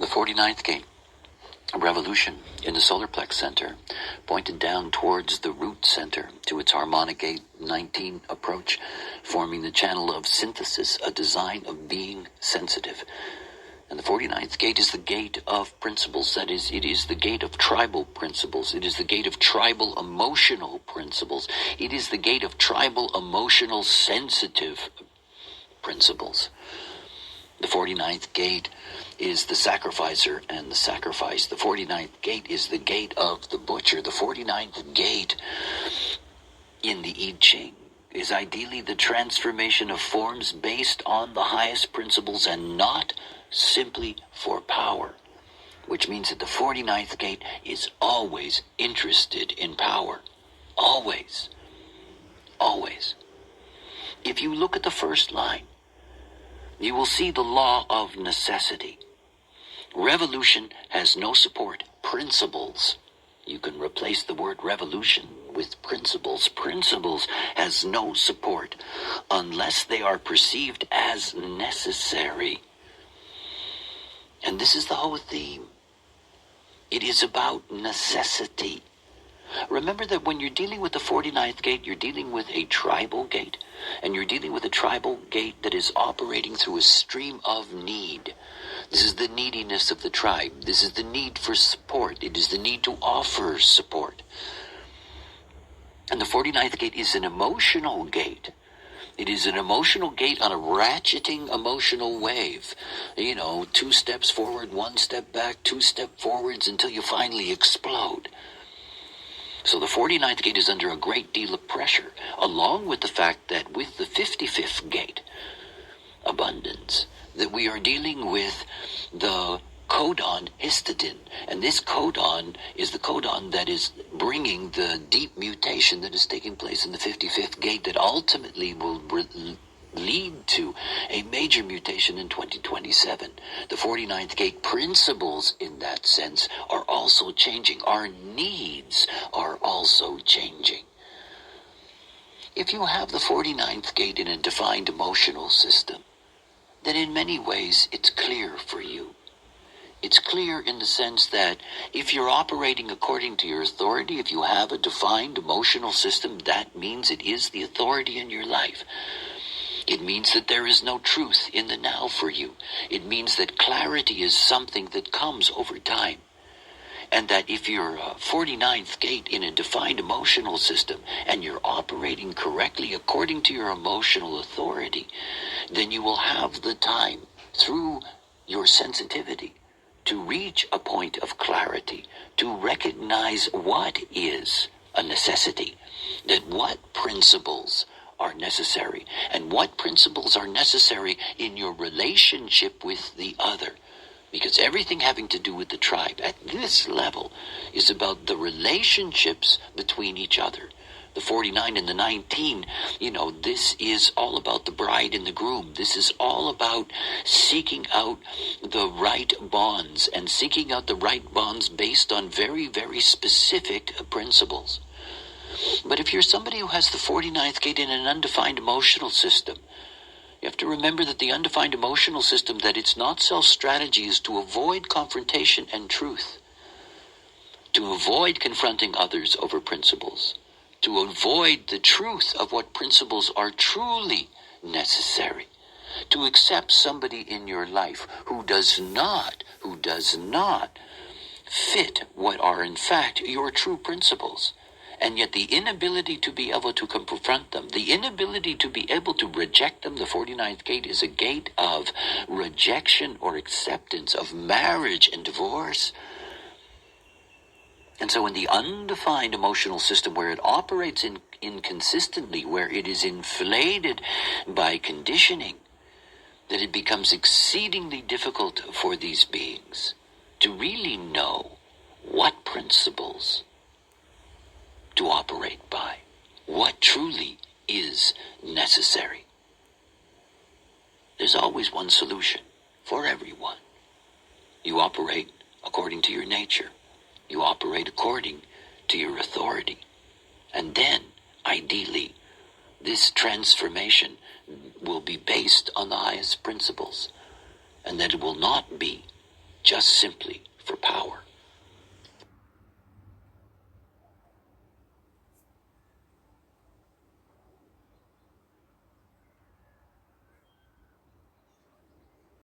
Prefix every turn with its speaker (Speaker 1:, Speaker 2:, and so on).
Speaker 1: The 49th gate, a revolution in the solar plex center, pointed down towards the root center to its harmonic gate 19 approach, forming the channel of synthesis, a design of being sensitive. And the 49th gate is the gate of principles. That is, it is the gate of tribal principles. It is the gate of tribal emotional principles. It is the gate of tribal emotional sensitive principles. The 49th gate is the sacrificer and the sacrifice. The 49th gate is the gate of the butcher. The 49th gate in the I Ching is ideally the transformation of forms based on the highest principles and not simply for power, which means that the 49th gate is always interested in power. Always. Always. If you look at the first line, you will see the law of necessity. Revolution has no support. Principles. You can replace the word revolution with principles. Principles has no support unless they are perceived as necessary. And this is the whole theme. It is about necessity. Remember that when you're dealing with the 49th gate, you're dealing with a tribal gate. And you're dealing with a tribal gate that is operating through a stream of need. This is the neediness of the tribe. This is the need for support. It is the need to offer support. And the 49th gate is an emotional gate. It is an emotional gate on a ratcheting emotional wave. 2 steps forward, 1 step back, 2 steps forwards until you finally explode. So the 49th gate is under a great deal of pressure, along with the fact that with the 55th gate, abundance, that we are dealing with the codon histidine. And this codon is the codon that is bringing the deep mutation that is taking place in the 55th gate that ultimately will lead to a major mutation in 2027. The 49th gate principles in that sense are also changing. Our needs are also changing. If you have the 49th gate in a defined emotional system, then in many ways it's clear for you. It's clear in the sense that if you're operating according to your authority, if you have a defined emotional system, that means it is the authority in your life. It means that there is no truth in the now for you. It means that clarity is something that comes over time. And that if you're a 49th gate in a defined emotional system and you're operating correctly according to your emotional authority, then you will have the time through your sensitivity to reach a point of clarity, to recognize what is a necessity, that what principles are necessary, and what principles are necessary in your relationship with the other. Because everything having to do with the tribe at this level is about the relationships between each other. The 49 and the 19, this is all about the bride and the groom. This is all about seeking out the right bonds and seeking out the right bonds based on very, very specific principles. But if you're somebody who has the 49th gate in an undefined emotional system, you have to remember that the undefined emotional system, that its not-self strategy is to avoid confrontation and truth, to avoid confronting others over principles, to avoid the truth of what principles are truly necessary, to accept somebody in your life who does not fit what are in fact your true principles. And yet the inability to be able to confront them, the inability to be able to reject them, the 49th gate is a gate of rejection or acceptance, of marriage and divorce. And so in the undefined emotional system where it operates inconsistently, where it is inflated by conditioning, that it becomes exceedingly difficult for these beings to really know what principles to operate by, what truly is necessary. There's always one solution for everyone. You operate according to your nature. You operate according to your authority. And then, ideally, this transformation will be based on the highest principles, and that it will not be just simply for power.